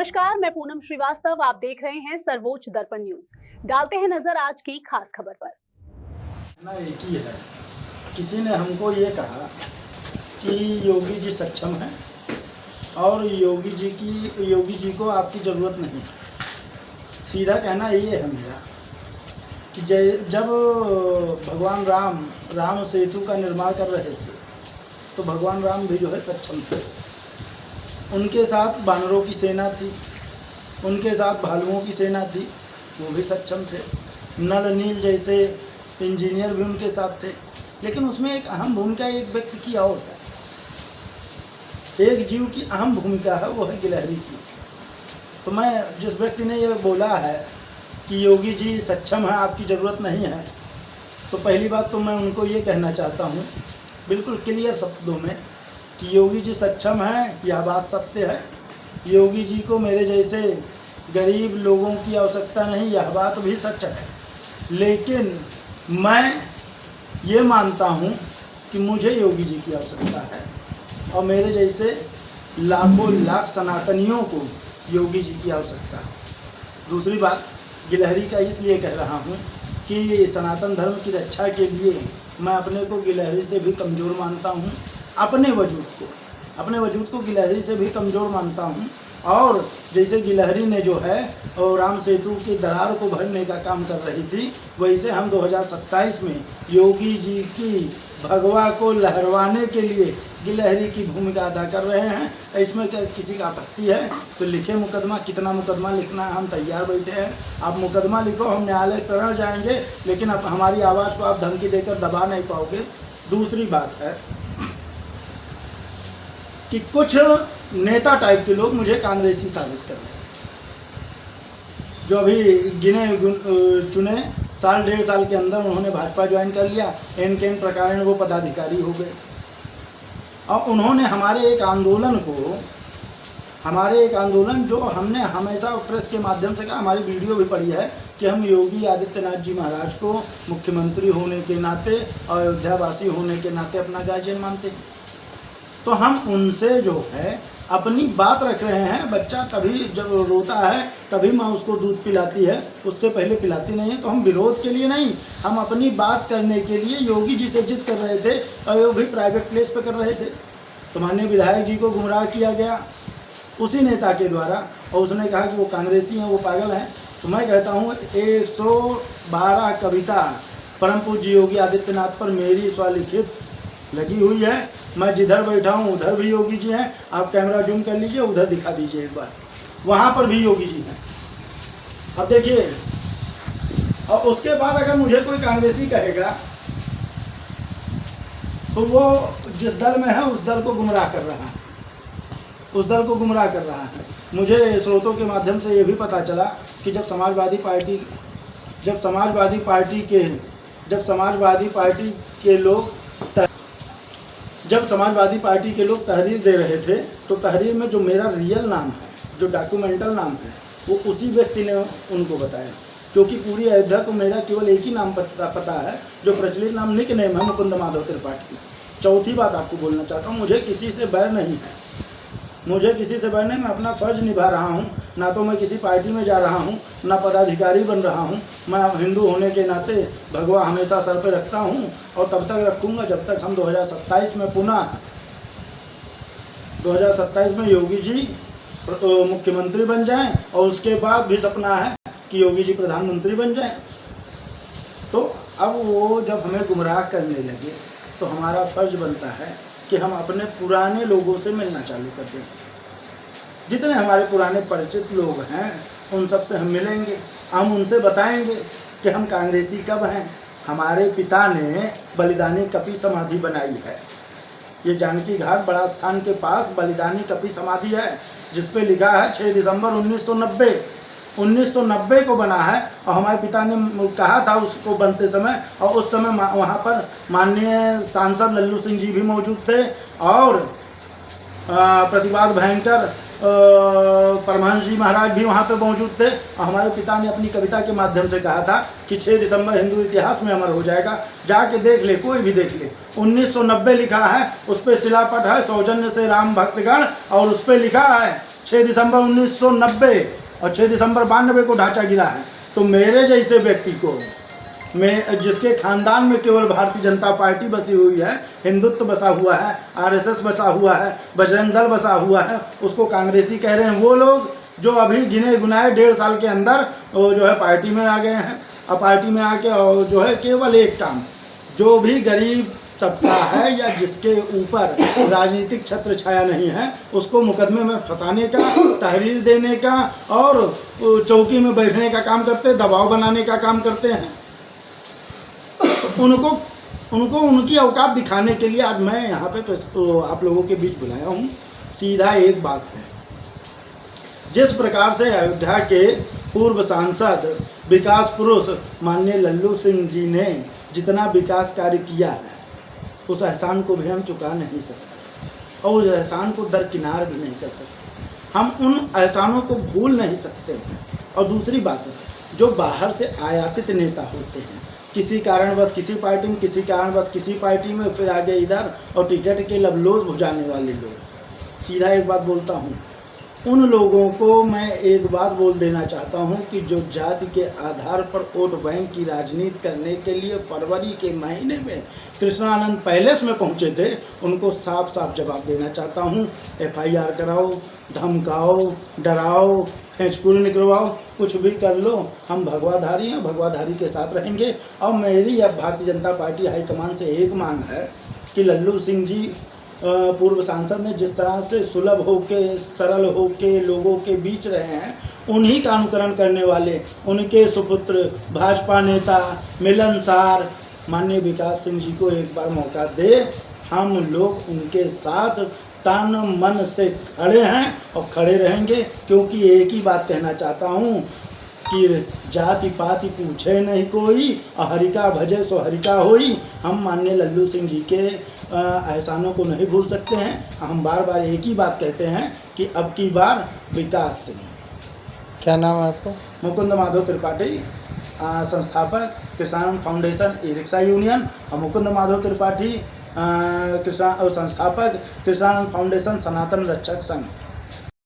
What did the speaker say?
नमस्कार, मैं पूनम श्रीवास्तव। आप देख रहे हैं सर्वोच्च दर्पण न्यूज। डालते हैं नजर आज की खास खबर पर। ना एक ही है, किसी ने हमको ये कहा कि योगी जी सक्षम हैं और योगी जी को आपकी ज़रूरत नहीं है। सीधा कहना ये है मेरा कि जब भगवान राम सेतु का निर्माण कर रहे थे तो भगवान राम भी जो है सक्षम थे। उनके साथ बानरों की सेना थी, उनके साथ भालुओं की सेना थी, वो भी सक्षम थे। नल नील जैसे इंजीनियर भी उनके साथ थे। लेकिन उसमें एक अहम भूमिका एक व्यक्ति की और है, एक जीव की अहम भूमिका है, वो है गिलहरी की। तो मैं जिस व्यक्ति ने ये बोला है कि योगी जी सक्षम है, आपकी ज़रूरत नहीं है, तो पहली बात तो मैं उनको ये कहना चाहता हूँ बिल्कुल क्लियर शब्दों में कि योगी जी सक्षम हैं, यह बात सत्य है। योगी जी को मेरे जैसे गरीब लोगों की आवश्यकता नहीं, यह बात भी सच है। लेकिन मैं ये मानता हूँ कि मुझे योगी जी की आवश्यकता है और मेरे जैसे लाखों लाख सनातनियों को योगी जी की आवश्यकता है। दूसरी बात, गिलहरी का इसलिए कह रहा हूँ कि सनातन धर्म की रक्षा के लिए मैं अपने को गिलहरी से भी कमज़ोर मानता हूँ। अपने वजूद को गिलहरी से भी कमज़ोर मानता हूँ। और जैसे गिलहरी ने जो है और राम सेतु की दरार को भरने का काम कर रही थी, वैसे हम 2027 में योगी जी की भगवा को लहरवाने के लिए गिलहरी की भूमिका अदा कर रहे हैं। इसमें क्या किसी का आपत्ति है तो लिखे मुकदमा, कितना मुकदमा लिखना है हम तैयार बैठे हैं। आप मुकदमा लिखो, हम न्यायालय शरण जाएंगे, लेकिन अब हमारी आवाज़ को आप धमकी देकर दबा नहीं पाओगे। दूसरी बात है कि कुछ नेता टाइप के लोग मुझे कांग्रेसी साबित कर रहे हैं, जो अभी गिने चुने साल डेढ़ साल के अंदर उन्होंने भाजपा ज्वाइन कर लिया, एन केन प्रकार वो पदाधिकारी हो गए। और उन्होंने हमारे एक आंदोलन जो हमने हमेशा प्रेस के माध्यम से कहा, हमारी वीडियो भी पड़ी है कि हम योगी आदित्यनाथ जी महाराज को मुख्यमंत्री होने के नाते, अयोध्यावासी होने के नाते अपना गार्जियन मानते हैं। तो हम उनसे जो है अपनी बात रख रहे हैं। बच्चा तभी जब रोता है तभी माँ उसको दूध पिलाती है, उससे पहले पिलाती नहीं है। तो हम विरोध के लिए नहीं, हम अपनी बात करने के लिए योगी जी से जिद कर रहे थे और वो भी प्राइवेट प्लेस पे कर रहे थे। तो माननीय विधायक जी को गुमराह किया गया उसी नेता के द्वारा, और उसने कहा कि वो कांग्रेसी हैं, वो पागल हैं। तो मैं कहता हूँ 112 कविता परम पूज्य योगी आदित्यनाथ पर मेरी स्वलिखित लगी हुई है। मैं जिधर बैठा हूँ उधर भी योगी जी हैं। आप कैमरा जूम कर लीजिए, उधर दिखा दीजिए एक बार, वहाँ पर भी योगी जी हैं। अब देखिए, और उसके बाद अगर मुझे कोई कांग्रेसी कहेगा तो वो जिस दल में है उस दल को गुमराह कर रहा है, मुझे स्रोतों के माध्यम से ये भी पता चला कि जब समाजवादी पार्टी के लोग तहरीर दे रहे थे, तो तहरीर में जो मेरा रियल नाम है, जो डॉक्यूमेंटल नाम है, वो उसी व्यक्ति ने उनको बताया। क्योंकि पूरी अयोध्या को मेरा केवल एक ही नाम पता है, जो प्रचलित नाम निक नेम है, मुकुंद माधव त्रिपाठी। चौथी बात आपको बोलना चाहता हूँ, मुझे किसी से बैर नहीं है, मैं अपना फ़र्ज़ निभा रहा हूँ। ना तो मैं किसी पार्टी में जा रहा हूँ, ना पदाधिकारी बन रहा हूँ। मैं हिंदू होने के नाते भगवा हमेशा सर पे रखता हूँ और तब तक रखूँगा जब तक हम 2027 में पुनः 2027 में योगी जी मुख्यमंत्री बन जाएं, और उसके बाद भी सपना है कि योगी जी प्रधानमंत्री बन जाएं। तो अब वो जब हमें गुमराह करने लगे तो हमारा फ़र्ज़ बनता है कि हम अपने पुराने लोगों से मिलना चालू कर दें। जितने हमारे पुराने परिचित लोग हैं उन सब से हम मिलेंगे, हम उनसे बताएंगे कि हम कांग्रेसी कब हैं। हमारे पिता ने बलिदानी कपि समाधि बनाई है, ये जानकी घाट बड़ा स्थान के पास बलिदानी कपि समाधि है, जिस पे लिखा है 6 दिसंबर 1990 को बना है। और हमारे पिता ने कहा था उसको बनते समय, और उस समय वहाँ पर माननीय सांसद लल्लू सिंह जी भी मौजूद थे और प्रतिवाद भयंकर परमहंस जी महाराज भी वहाँ पे मौजूद थे और हमारे पिता ने अपनी कविता के माध्यम से कहा था कि 6 दिसंबर हिंदू इतिहास में अमर हो जाएगा। जाके देख ले, कोई भी देख ले। 1990 लिखा है, उस पर शिलापट है, सौजन्य से राम भक्तगण, और उस पर लिखा है 6 दिसंबर 1990 और 6 दिसंबर 92 को ढांचा गिरा है। तो मेरे जैसे व्यक्ति को, मैं जिसके खानदान में केवल भारतीय जनता पार्टी बसी हुई है, हिंदुत्व बसा हुआ है, आरएसएस बसा हुआ है, बजरंग दल बसा हुआ है, उसको कांग्रेसी कह रहे हैं। वो लोग जो अभी गिने गुनाए 1.5 साल के अंदर वो जो है पार्टी में आ गए हैं। अब पार्टी में आके और जो है केवल एक काम, जो भी गरीब तबका है या जिसके ऊपर राजनीतिक छत्र छाया नहीं है, उसको मुकदमे में फंसाने का, तहरीर देने का और चौकी में बैठने का काम करते हैं, दबाव बनाने का काम करते हैं। उनको उनकी औकात दिखाने के लिए आज मैं यहाँ पे आप लोगों के बीच बुलाया हूँ। सीधा एक बात है, जिस प्रकार से अयोध्या के पूर्व सांसद विकास पुरुष माननीय लल्लू सिंह जी ने जितना विकास कार्य किया है, उस एहसान को भी हम चुका नहीं सकते और उस एहसान को दरकिनार भी नहीं कर सकते। हम उन एहसानों को भूल नहीं सकते हैं। और दूसरी बात, जो बाहर से आयातित नेता होते हैं, किसी कारणवश किसी पार्टी में, किसी कारणवश किसी पार्टी में, फिर आगे इधर, और टिकट के लबलोज बुझाने वाले लोग, सीधा एक बात बोलता हूँ, उन लोगों को मैं एक बात बोल देना चाहता हूं कि जो जाति के आधार पर वोट बैंक की राजनीति करने के लिए फरवरी के महीने में कृष्णानंद पैलेस में पहुंचे थे, उनको साफ साफ जवाब देना चाहता हूं। FIR कराओ, धमकाओ, डराओ, फेंचकुरी निकलवाओ, कुछ भी कर लो, हम भगवाधारी हैं, भगवाधारी के साथ रहेंगे। और मेरी अब भारतीय जनता पार्टी हाईकमान से एक मांग है कि लल्लू सिंह जी पूर्व सांसद ने जिस तरह से सुलभ होके, सरल होके लोगों के बीच रहे हैं, उन्हीं का अनुकरण करने वाले उनके सुपुत्र भाजपा नेता मिलनसार माननीय विकास सिंह जी को एक बार मौका दे। हम लोग उनके साथ तन मन से खड़े हैं और खड़े रहेंगे, क्योंकि एक ही बात कहना चाहता हूँ कि जाति पाति पूछे नहीं कोई, हरिका भजे सो हरिका होई। हम माननीय लल्लू सिंह जी के एहसानों को नहीं भूल सकते हैं। हम बार बार एक ही बात कहते हैं कि अब की बार विकास सिंह। क्या नाम है आपका? मुकुंद माधव त्रिपाठी, संस्थापक किसान फाउंडेशन ई रिक्शा यूनियन, और मुकुंद माधव त्रिपाठी किसान और संस्थापक किसान फाउंडेशन सनातन रक्षक संघ।